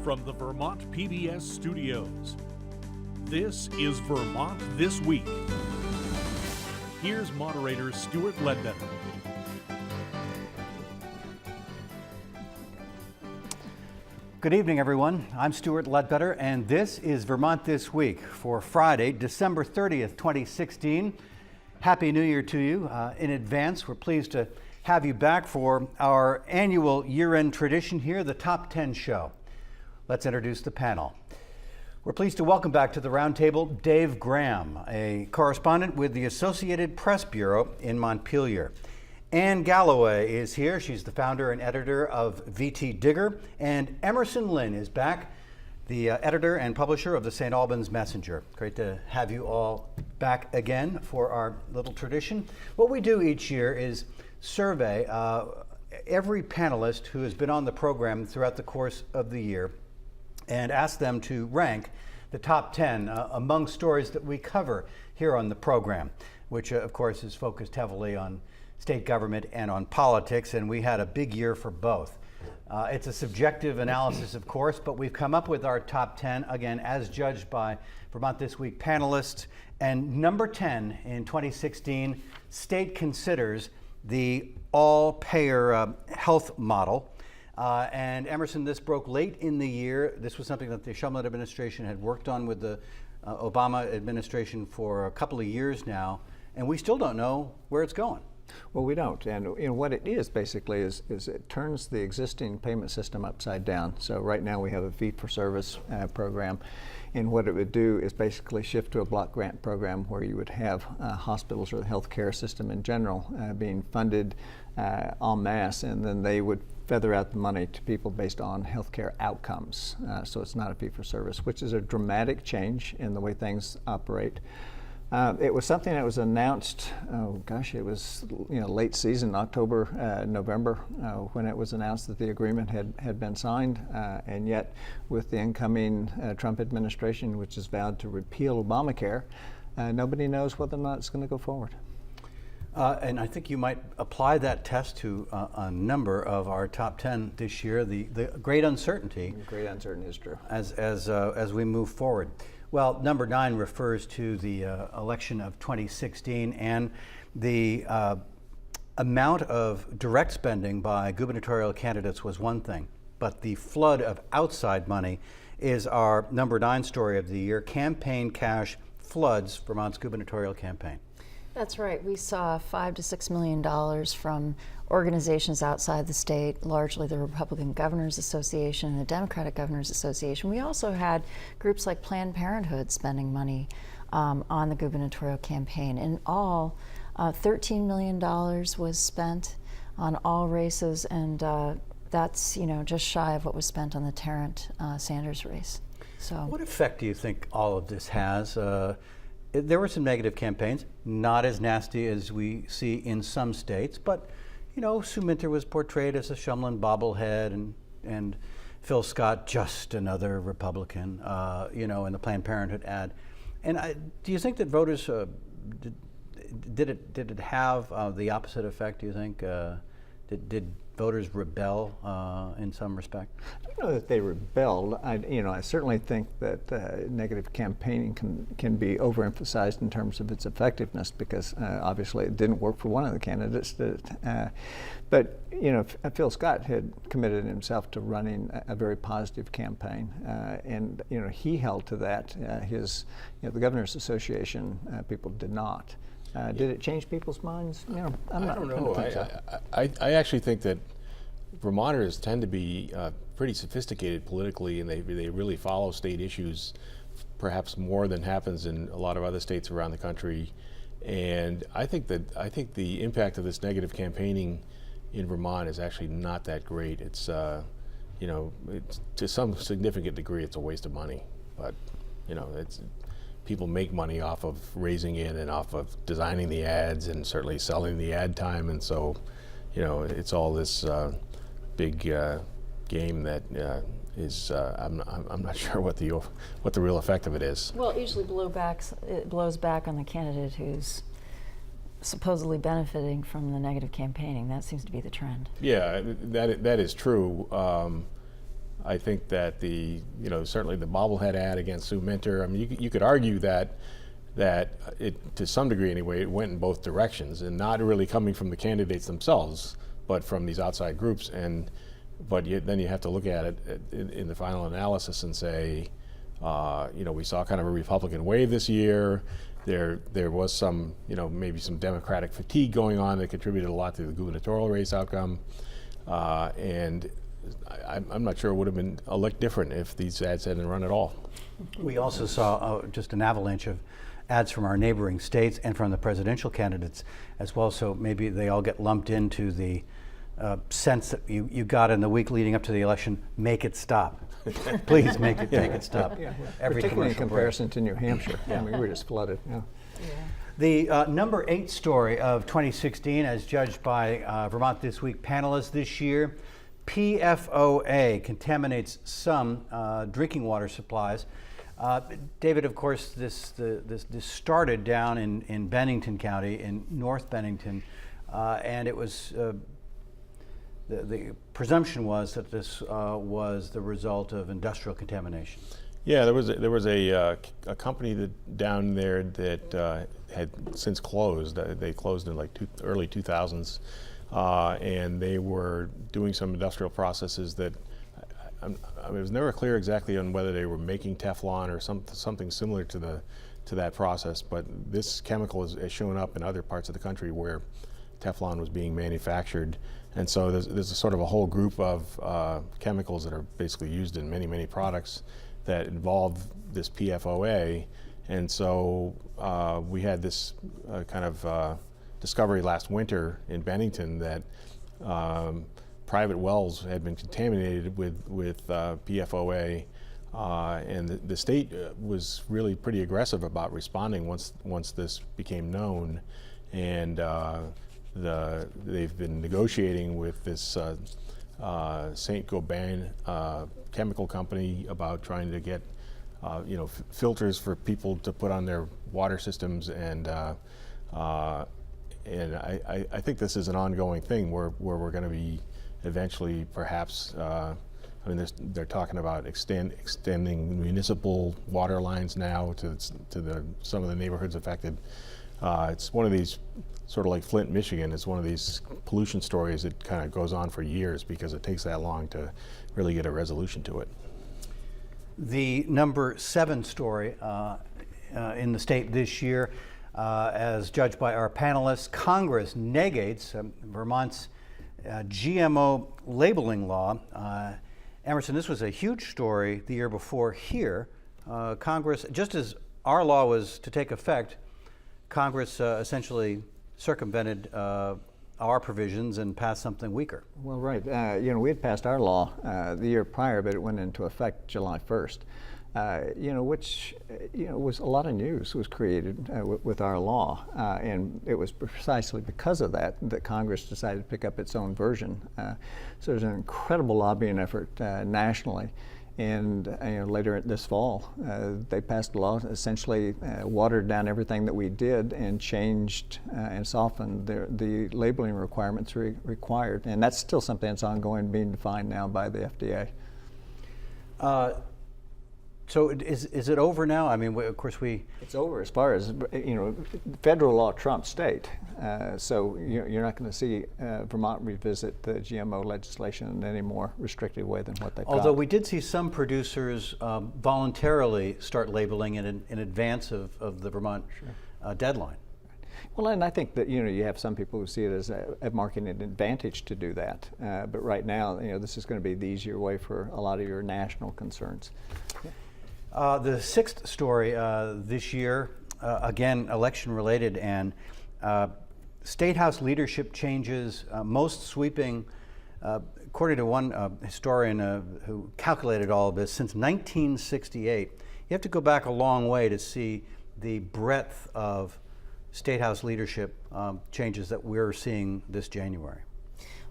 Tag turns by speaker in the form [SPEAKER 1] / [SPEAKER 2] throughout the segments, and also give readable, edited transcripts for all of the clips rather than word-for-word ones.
[SPEAKER 1] from the Vermont PBS studios. This is Vermont This Week. Here's moderator Stewart Ledbetter.
[SPEAKER 2] Good evening, everyone. I'm Stewart Ledbetter, and this is Vermont This Week for Friday, December 30th, 2016. Happy New Year to you. In advance, we're pleased to have you back for our annual year-end tradition here, the Top 10 Show. Let's introduce the panel. We're pleased to welcome back to the roundtable Dave Graham, a correspondent with the Associated Press Bureau in Montpelier. Ann Galloway is here. She's the founder and editor of VT Digger. And Emerson Lynn is back, the editor and publisher of the St. Albans Messenger. Great to have you all back again for our little tradition. What we do each year is survey every panelist who has been on the program throughout the course of the year and ask them to rank the top 10 among stories that we cover here on the program, which of course is focused heavily on state government and on politics, and we had a big year for both. It's a subjective analysis, of course, but we've come up with our top 10, again, as judged by Vermont This Week panelists. And number 10 in 2016, state considers the all-payer health model. And Emerson, this broke late in the year. This was something that the Shumlin administration had worked on with the Obama administration for a couple of years now, and we still don't know where it's going.
[SPEAKER 3] Well, we don't, and what it is basically is it turns the existing payment system upside down. So right now we have a fee-for-service program, and what it would do is basically shift to a block grant program where you would have hospitals or the healthcare system in general being funded en masse, and then they would feather out the money to people based on healthcare outcomes. So it's not a fee-for-service, which is a dramatic change in the way things operate. It was something that was announced, it was late season, October, November, when it was announced that the agreement had been signed, and yet with the incoming Trump administration, which has vowed to repeal Obamacare, nobody knows whether or not it's going to go forward.
[SPEAKER 2] And I think you might apply that test to a number of our top 10 this year, the great uncertainty.
[SPEAKER 3] Great uncertainty is true.
[SPEAKER 2] As we move forward. Well, number 9 refers to the election of 2016, and the amount of direct spending by gubernatorial candidates was one thing, but the flood of outside money is our number 9 story of the year. Campaign cash floods Vermont's gubernatorial campaign.
[SPEAKER 4] That's right. We saw $5 to $6 million from organizations outside the state, largely the Republican Governors Association and the Democratic Governors Association. We also had groups like Planned Parenthood spending money on the gubernatorial campaign. In all, $13 million was spent on all races, and that's just shy of what was spent on the Tarrant-Sanders race. So,
[SPEAKER 2] what effect do you think all of this has? There were some negative campaigns, not as nasty as we see in some states, but Sue Minter was portrayed as a Shumlin bobblehead, and Phil Scott just another Republican, in the Planned Parenthood ad. And do you think that voters did it have the opposite effect? Do you think did voters rebel in some respect?
[SPEAKER 3] I don't know that they rebelled. I certainly think that negative campaigning can be overemphasized in terms of its effectiveness, because obviously it didn't work for one of the candidates. But Phil Scott had committed himself to running a very positive campaign, and he held to that. The Governors Association people did not. Did it change people's minds?
[SPEAKER 5] I don't know. I actually think that Vermonters tend to be pretty sophisticated politically, and they really follow state issues perhaps more than happens in a lot of other states around the country. And I think the impact of this negative campaigning in Vermont is actually not that great. It's to some significant degree it's a waste of money, but it's people make money off of raising it and off of designing the ads and certainly selling the ad time, and so it's all this big game that is I'm not sure what the real effect of it is.
[SPEAKER 4] Well, it usually blows back on the candidate who's supposedly benefiting from the negative campaigning. That seems to be the trend.
[SPEAKER 5] Yeah, that is true. I think that certainly the bobblehead ad against Sue Minter, I mean, you could argue that it, to some degree anyway, it went in both directions, and not really coming from the candidates themselves, but from these outside groups. But then you have to look at it in the final analysis and say, we saw kind of a Republican wave this year. There was some, maybe some Democratic fatigue going on that contributed a lot to the gubernatorial race outcome. And I'm not sure it would have been a lick different if these ads hadn't run at all.
[SPEAKER 2] We also saw just an avalanche of ads from our neighboring states and from the presidential candidates as well. So maybe they all get lumped into the sense that you got in the week leading up to the election. Make it stop. Please make it stop.
[SPEAKER 3] Yeah.
[SPEAKER 2] Every
[SPEAKER 3] Particularly in
[SPEAKER 2] commercial
[SPEAKER 3] comparison to New Hampshire. I mean, we're just flooded. Yeah.
[SPEAKER 2] The number 8 story of 2016, as judged by Vermont This Week panelists this year, PFOA contaminates some drinking water supplies. David, of course, this started down in Bennington County, in North Bennington, and it was the presumption was that this was the result of industrial contamination.
[SPEAKER 5] Yeah, there was a company down there that had since closed. They closed in like early 2000s, and they were doing some industrial processes that it was never clear exactly on whether they were making Teflon or something similar to that process. But this chemical has shown up in other parts of the country where Teflon was being manufactured. And so there's a sort of a whole group of chemicals that are basically used in many, many products that involve this PFOA. And so we had this kind of discovery last winter in Bennington that private wells had been contaminated with PFOA, and the state was really pretty aggressive about responding once this became known. And they've been negotiating with this Saint Gobain chemical company about trying to get filters for people to put on their water systems, and I think this is an ongoing thing where we're going to be eventually perhaps. They're talking about extending municipal water lines now to some of the neighborhoods affected. It's one of these, sort of like Flint, Michigan, it's one of these pollution stories that kind of goes on for years because it takes that long to really get a resolution to it.
[SPEAKER 2] The number 7 story in the state this year, as judged by our panelists, Congress negates Vermont's GMO labeling law. Emerson, this was a huge story the year before here. Congress, just as our law was to take effect, Congress essentially circumvented our provisions and passed something weaker.
[SPEAKER 3] Well, right. We had passed our law the year prior, but it went into effect July 1st. Which was a lot of news was created with our law, and it was precisely because of that Congress decided to pick up its own version. So there's an incredible lobbying effort nationally. And later this fall, they passed a law essentially watered down everything that we did and changed and softened the labeling requirements required. And that's still something that's ongoing, being defined now by the FDA.
[SPEAKER 2] So is it over now? I mean, of course
[SPEAKER 3] It's over as far as, federal law trumps state. So you're not going to see Vermont revisit the GMO legislation in any more restrictive way than what they've got.
[SPEAKER 2] Although we did see some producers voluntarily start labeling it in advance of the Vermont deadline.
[SPEAKER 3] Well, and I think that you have some people who see it as a marketing advantage to do that. But right now, this is going to be the easier way for a lot of your national concerns.
[SPEAKER 2] The 6th story this year, again, election related, and State House leadership changes, most sweeping, according to one historian who calculated all of this, since 1968. You have to go back a long way to see the breadth of State House leadership changes that we're seeing this January.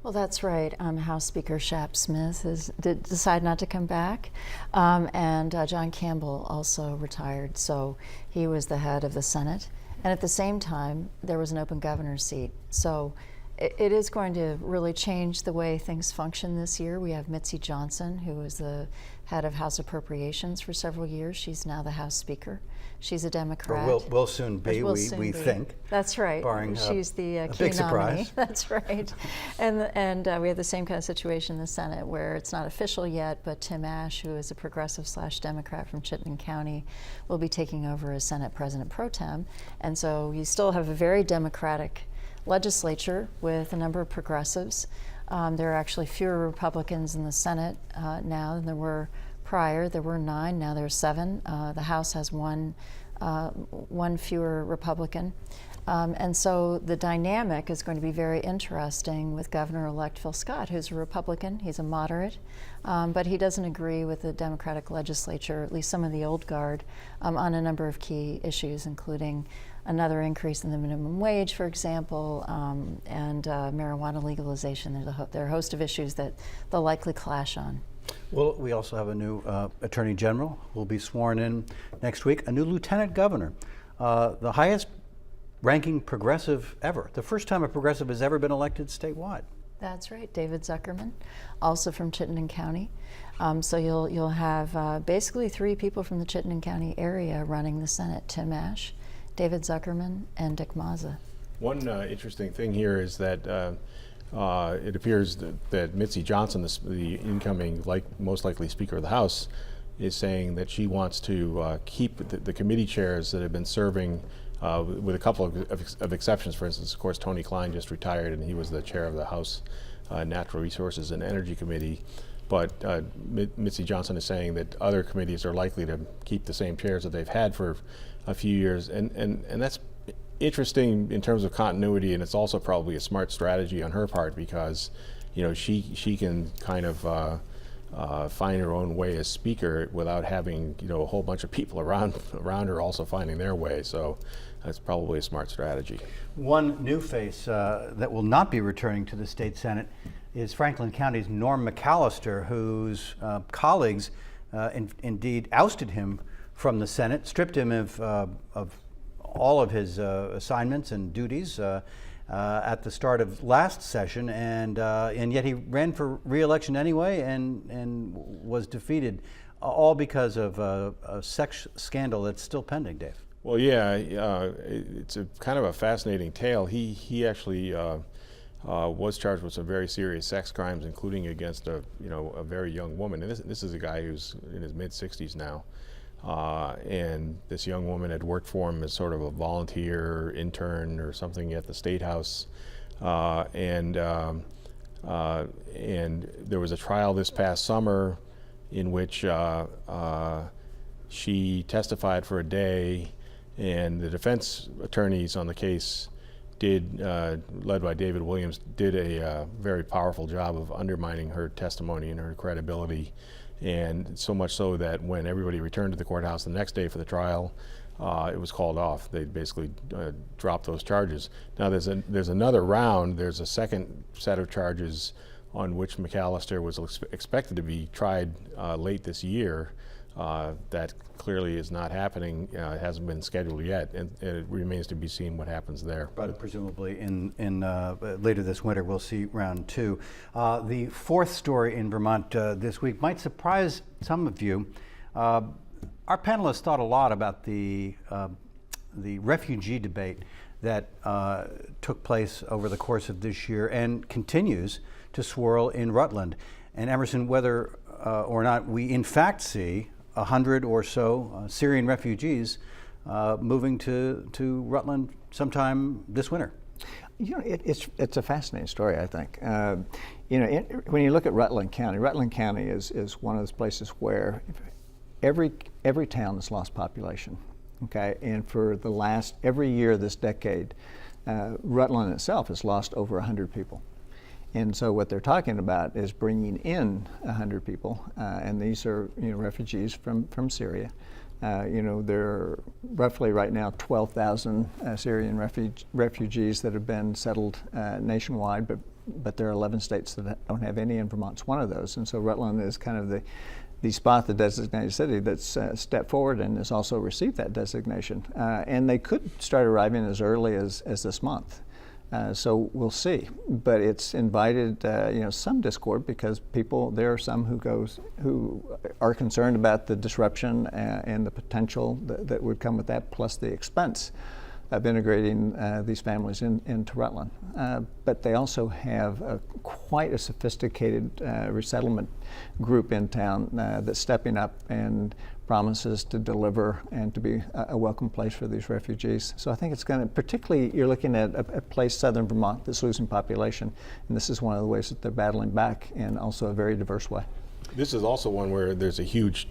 [SPEAKER 4] Well, that's right. House Speaker Shap Smith did decide not to come back, and John Campbell also retired, so he was the head of the Senate. And at the same time, there was an open governor's seat. So It is going to really change the way things function this year. We have Mitzi Johnson, who was the head of House Appropriations for several years. She's now the House Speaker. She's a Democrat.
[SPEAKER 2] Or will soon be, we think.
[SPEAKER 4] That's right.
[SPEAKER 2] Barring
[SPEAKER 4] she's the
[SPEAKER 2] a
[SPEAKER 4] key
[SPEAKER 2] big
[SPEAKER 4] nominee.
[SPEAKER 2] surprise.
[SPEAKER 4] That's right. And we have the same kind of situation in the Senate where it's not official yet, but Tim Ash, who is a progressive / Democrat from Chittenden County, will be taking over as Senate President Pro Tem. And so you still have a very Democratic legislature with a number of progressives. There are actually fewer Republicans in the Senate now than there were prior. There were 9, now there's 7. The House has one fewer Republican. And so the dynamic is going to be very interesting with Governor-elect Phil Scott, who's a Republican. He's a moderate, but he doesn't agree with the Democratic legislature, at least some of the old guard, on a number of key issues, including another increase in the minimum wage, for example, and marijuana legalization. There are a host of issues that they'll likely clash on.
[SPEAKER 2] Well, we also have a new Attorney General who will be sworn in next week, a new Lieutenant Governor, the highest ranking progressive ever, the first time a progressive has ever been elected statewide.
[SPEAKER 4] That's right, David Zuckerman, also from Chittenden County. So you'll have basically 3 people from the Chittenden County area running the Senate: Tim Ash, David Zuckerman, and Dick Mazza.
[SPEAKER 5] One interesting thing here is that it appears that Mitzi Johnson, the incoming most likely Speaker of the House, is saying that she wants to keep the committee chairs that have been serving, with a couple of exceptions. For instance, of course, Tony Klein just retired, and he was the chair of the House Natural Resources and Energy Committee. But Mitzi Johnson is saying that other committees are likely to keep the same chairs that they've had for a few years, and that's interesting in terms of continuity, and it's also probably a smart strategy on her part, because she can kind of find her own way as Speaker without having a whole bunch of people around her also finding their way. So that's probably a smart strategy.
[SPEAKER 2] One new face that will not be returning to the state Senate is Franklin County's Norm McAllister, whose colleagues indeed ousted him from the Senate, stripped him of all of his assignments and duties at the start of last session, and yet he ran for re-election anyway and was defeated, all because of a sex scandal that's still pending, Dave.
[SPEAKER 5] Well, yeah, it's a kind of a fascinating tale. He actually was charged with some very serious sex crimes, including against a very young woman. And this is a guy who's in his mid-60s now. And this young woman had worked for him as sort of a volunteer intern or something at the State House, and there was a trial this past summer in which she testified for a day, and the defense attorneys on the case led by David Williams, did a very powerful job of undermining her testimony and her credibility. And so much so that when everybody returned to the courthouse the next day for the trial, it was called off. They basically dropped those charges. Now there's another round. There's a second set of charges on which McAllister was expected to be tried late this year. That clearly is not happening. It hasn't been scheduled yet, and it remains to be seen what happens there.
[SPEAKER 2] But presumably in later this winter we'll see round 2. The fourth story in Vermont this week might surprise some of you. Our panelists thought a lot about the refugee debate that took place over the course of this year and continues to swirl in Rutland. And Emerson, whether or not we in fact see 100 or so Syrian refugees moving to Rutland sometime this winter.
[SPEAKER 3] It's a fascinating story, I think. When you look at Rutland County is one of those places where every town has lost population. Okay, and for every year this decade, Rutland itself has lost over 100 people. And so what they're talking about is bringing in 100 people, and these are refugees from Syria. There are roughly right now 12,000 Syrian refugees that have been settled nationwide, but there are 11 states that don't have any, and Vermont's one of those. And so Rutland is kind of the spot, the designated city that's stepped forward and has also received that designation. And they could start arriving as early as this month. So we'll see, but it's invited some discord because there are some who are concerned about the disruption and the potential that would come with that, plus the expense of integrating these families into Rutland. But they also have quite a sophisticated resettlement group in town that's stepping up and promises to deliver and to be a welcome place for these refugees. So I think it's going to, particularly you're looking at a place, southern Vermont, that's losing population, and this is one of the ways that they're battling back in also a very diverse way.
[SPEAKER 5] This is also one where there's a huge,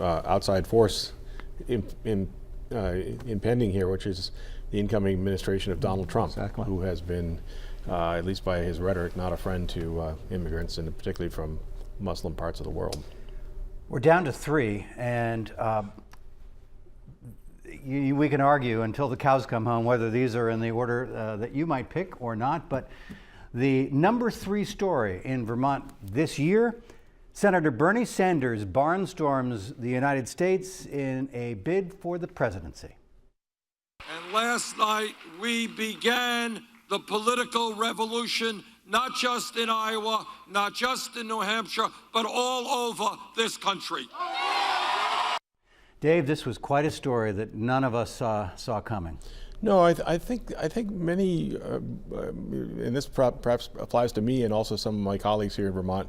[SPEAKER 5] outside force impending here, which is the incoming administration of Donald Trump,
[SPEAKER 3] exactly.
[SPEAKER 5] Who has been, at least by his rhetoric, not a friend to immigrants, and particularly from Muslim parts of the world.
[SPEAKER 2] We're down to 3, and we can argue until the cows come home whether these are in the order that you might pick or not, but the number 3 story in Vermont this year, Senator Bernie Sanders barnstorms the United States in a bid for the presidency.
[SPEAKER 6] And last night we began the political revolution, not just in Iowa, not just in New Hampshire, but all over this country.
[SPEAKER 2] Dave, this was quite a story that none of us saw coming.
[SPEAKER 5] No, I think many, and this perhaps applies to me and also some of my colleagues here in Vermont,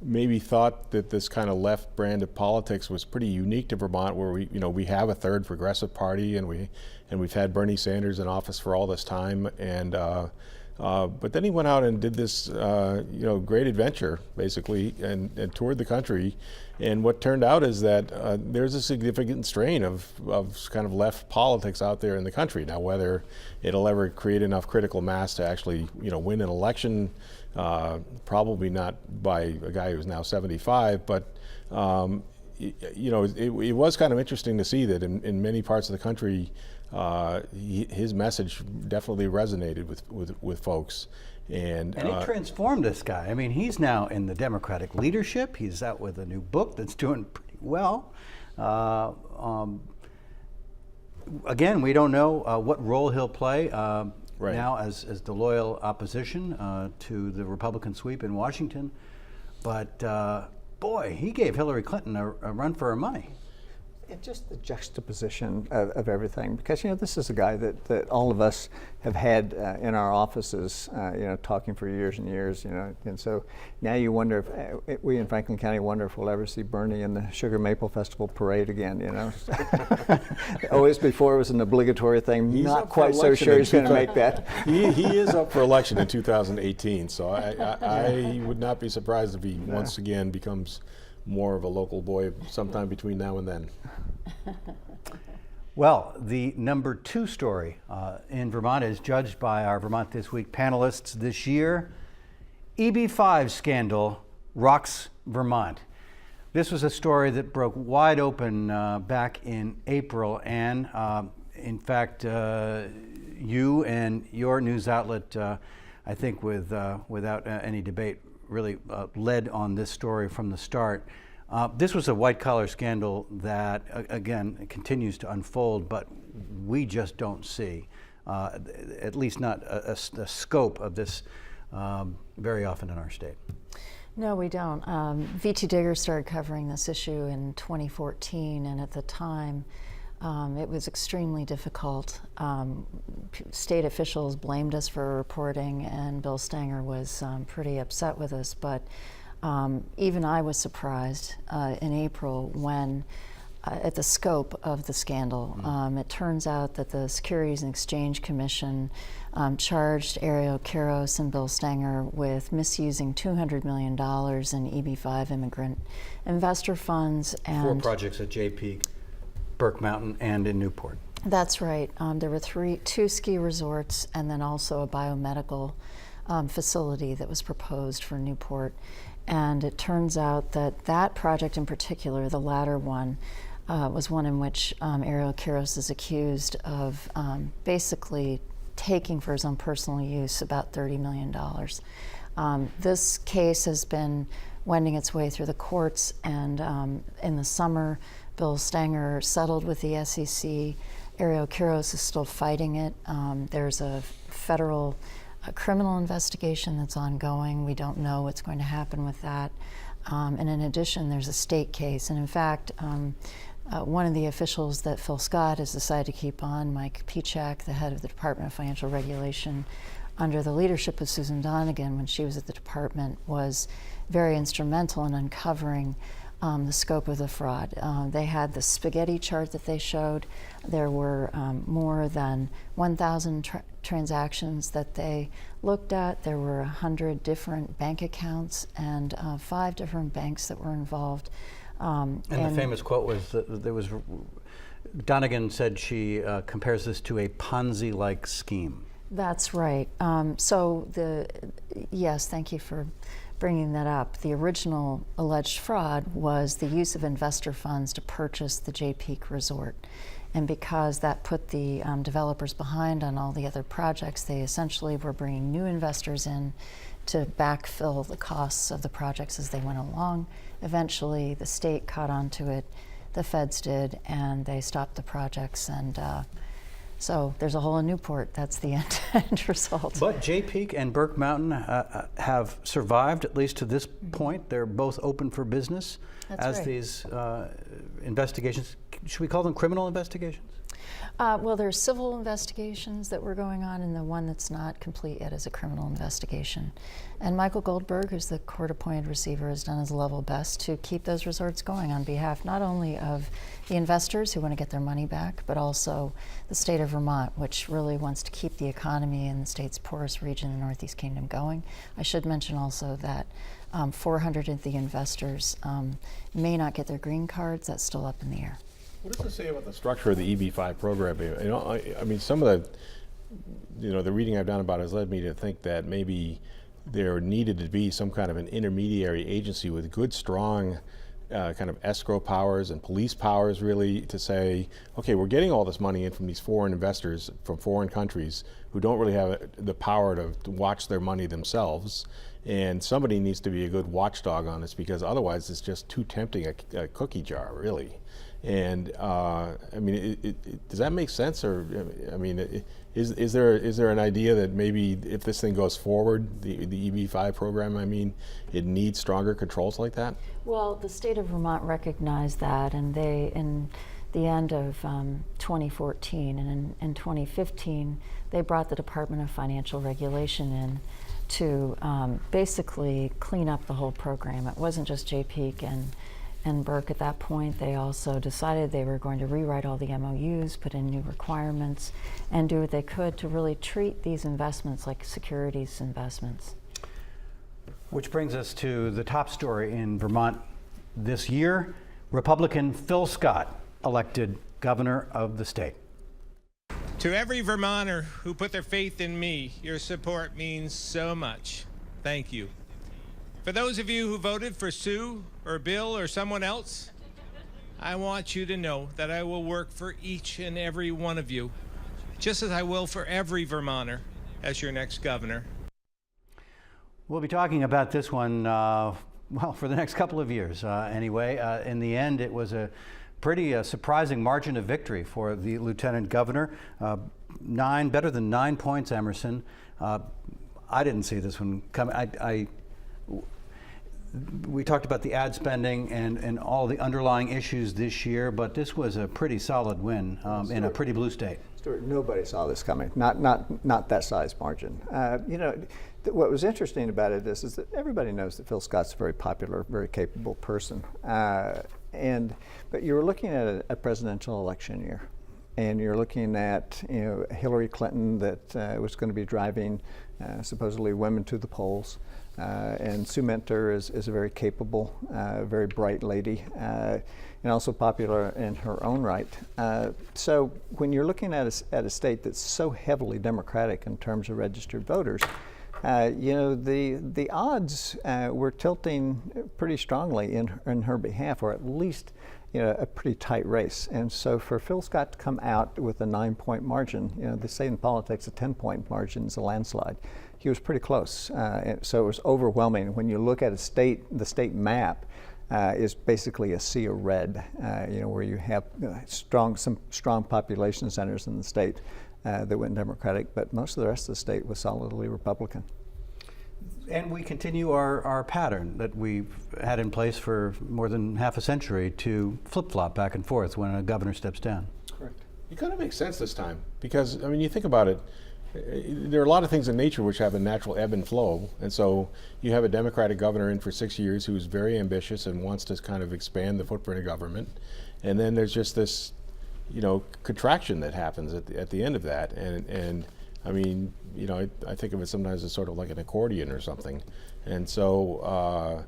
[SPEAKER 5] maybe thought that this kind of left brand of politics was pretty unique to Vermont, where we have a third progressive party, and we've had Bernie Sanders in office for all this time, and but then he went out and did this great adventure basically, and toured the country, and what turned out is that there's a significant strain of kind of left politics out there in the country. Now, whether it'll ever create enough critical mass to actually win an election, probably not by a guy who's now 75, but it was kind of interesting to see that in many parts of the country, his message definitely resonated with folks. And
[SPEAKER 2] it transformed this guy. I mean, he's now in the Democratic leadership. He's out with a new book that's doing pretty well. Again, we don't know what role he'll play
[SPEAKER 5] right
[SPEAKER 2] now as the loyal opposition to the Republican sweep in Washington. But boy, he gave Hillary Clinton a run for her money.
[SPEAKER 3] And just the juxtaposition of everything, because this is a guy that all of us have had in our offices, talking for years and years, and so now you wonder if we in Franklin County wonder if we'll ever see Bernie in the Sugar Maple Festival parade again. Always before it was an obligatory thing.
[SPEAKER 5] He's
[SPEAKER 3] not quite so sure he's going to make that.
[SPEAKER 5] He is up for election in 2018, so I would not be surprised if he once again becomes more of a local boy sometime between now and then.
[SPEAKER 2] Well, the number 2 story in Vermont is judged by our Vermont This Week panelists this year. EB5 Scandal rocks Vermont. This was a story that broke wide open back in April, and in fact, you and your news outlet, I think without any debate, really led on this story from the start. This was a white-collar scandal that, again, continues to unfold, but we just don't see, at least not a scope of this very often in our state.
[SPEAKER 4] No, we don't. V.T. Digger started covering this issue in 2014, and at the time, it was extremely difficult. State officials blamed us for reporting, and Bill Stanger was pretty upset with us, but even I was surprised in April when, at the scope of the scandal. It turns out that the Securities and Exchange Commission charged Ariel Quiros and Bill Stanger with misusing $200 million in EB5 immigrant investor funds. And
[SPEAKER 2] 4 projects at JP, Burke Mountain, and in Newport. That's
[SPEAKER 4] right. There were 2 ski resorts, and then also a biomedical facility that was proposed for Newport. And it turns out that that project in particular, the latter one, was one in which Ariel Quiros is accused of basically taking for his own personal use about $30 million. This case has been wending its way through the courts, and in the summer, Bill Stanger settled with the SEC. Ariel Quiros is still fighting it. There's a federal criminal investigation that's ongoing. We don't know what's going to happen with that. And in addition, there's a state case. And in fact, one of the officials that Phil Scott has decided to keep on, Mike Pichak, the head of the Department of Financial Regulation, under the leadership of Susan Donegan when she was at the department, was very instrumental in uncovering the scope of the fraud. They had the spaghetti chart that they showed. There were more than 1,000 transactions that they looked at. There were 100 different bank accounts and 5 different banks that were involved.
[SPEAKER 2] And the famous quote was that there was, Donegan said she compares this to a Ponzi-like scheme.
[SPEAKER 4] That's right. Yes, thank you for bringing that up. The original alleged fraud was the use of investor funds to purchase the Jay Peak Resort. And because that put the developers behind on all the other projects, they essentially were bringing new investors in to backfill the costs of the projects as they went along. Eventually, the state caught on to it, the feds did, and they stopped the projects. And so there's a hole in Newport. That's the end result.
[SPEAKER 2] But Jay Peak and Burke Mountain have survived, at least to this point. They're both open for business.
[SPEAKER 4] That's
[SPEAKER 2] as
[SPEAKER 4] right.
[SPEAKER 2] These investigations, should we call them criminal investigations?
[SPEAKER 4] Well, there's civil investigations that were going on, and the one that's not complete yet is a criminal investigation. And Michael Goldberg, who's the court-appointed receiver, has done his level best to keep those resorts going on behalf not only of the investors who want to get their money back, but also the state of Vermont, which really wants to keep the economy in the state's poorest region, the Northeast Kingdom, going. I should mention also that 400 of the investors may not get their green cards. That's still up in the air.
[SPEAKER 5] What does it say about the structure of the EB5 program? You know, I mean, some of the, the reading I've done about it has led me to think that maybe there needed to be some kind of an intermediary agency with good, strong kind of escrow powers and police powers, really, to say, okay, we're getting all this money in from these foreign investors from foreign countries who don't really have the power to watch their money themselves. And somebody needs to be a good watchdog on this, because otherwise it's just too tempting a cookie jar, really. And I mean, does that make sense? Or I mean, is there an idea that maybe if this thing goes forward, the EB5 program, I mean, it needs stronger controls like that?
[SPEAKER 4] Well, the state of Vermont recognized that, and they, in the end of 2014 and in 2015, they brought the Department of Financial Regulation in to basically clean up the whole program. It wasn't just Jay Peak and Burke at that point. They also decided they were going to rewrite all the MOUs, put in new requirements, and do what they could to really treat these investments like securities investments.
[SPEAKER 2] Which brings us to the top story in Vermont this year. Republican Phil Scott elected governor of the state.
[SPEAKER 7] To every Vermonter who put their faith in me, your support means so much. Thank you. For those of you who voted for Sue or Bill or someone else, I want you to know that I will work for each and every one of you, just as I will for every Vermonter as your next governor.
[SPEAKER 2] We'll be talking about this one, well, for the next couple of years anyway. In the end, it was a pretty surprising margin of victory for the lieutenant governor. Better than 9 points, Emerson. I didn't see this one coming. We talked about the ad spending and all the underlying issues this year, but this was a pretty solid win in a pretty blue state.
[SPEAKER 3] Stuart, nobody saw this coming. Not that size margin. What was interesting about it is that everybody knows that Phil Scott's a very popular, very capable person. But you're looking at a presidential election year, and you're looking at Hillary Clinton that was going to be driving supposedly women to the polls. And Sue Minter is a very capable, very bright lady, and also popular in her own right. So when you're looking at a state that's so heavily Democratic in terms of registered voters, the odds were tilting pretty strongly in her behalf, or at least a pretty tight race. And so for Phil Scott to come out with a 9-point margin, they say in politics a 10-point margin is a landslide. He was pretty close, so it was overwhelming. When you look at the state map is basically a sea of red, where you have some strong population centers in the state. that went Democratic, but most of the rest of the state was solidly Republican.
[SPEAKER 2] And we continue our pattern that we've had in place for more than half a century to flip-flop back and forth when a governor steps down.
[SPEAKER 3] Correct.
[SPEAKER 5] It kind of makes sense this time because, I mean, you think about it, there are a lot of things in nature which have a natural ebb and flow, and so you have a Democratic governor in for 6 years who's very ambitious and wants to kind of expand the footprint of government, and then there's just this, you know, contraction that happens at the end of that, and I mean, you know, I think of it sometimes as sort of like an accordion or something, and so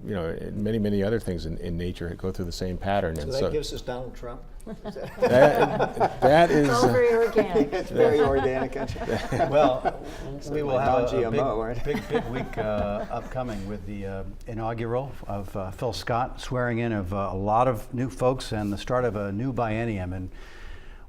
[SPEAKER 5] you know, many other things in nature go through the same pattern.
[SPEAKER 3] So
[SPEAKER 5] and
[SPEAKER 3] that gives us Donald Trump?
[SPEAKER 5] that is
[SPEAKER 4] It's all very organic.
[SPEAKER 3] It's very organic.
[SPEAKER 2] Well, we will have
[SPEAKER 3] non-GMO,
[SPEAKER 2] a big week upcoming with the inaugural of Phil Scott, swearing in of a lot of new folks and the start of a new biennium. And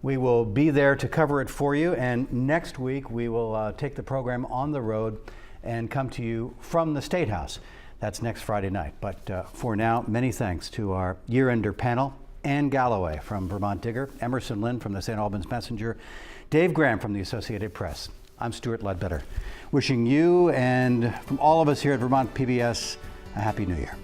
[SPEAKER 2] we will be there to cover it for you. And next week, we will take the program on the road and come to you from the State House. That's next Friday night. But for now, many thanks to our year-ender panel. Ann Galloway from Vermont Digger, Emerson Lynn from the St. Albans Messenger, Dave Graham from the Associated Press. I'm Stewart Ledbetter, wishing you and from all of us here at Vermont PBS a Happy New Year.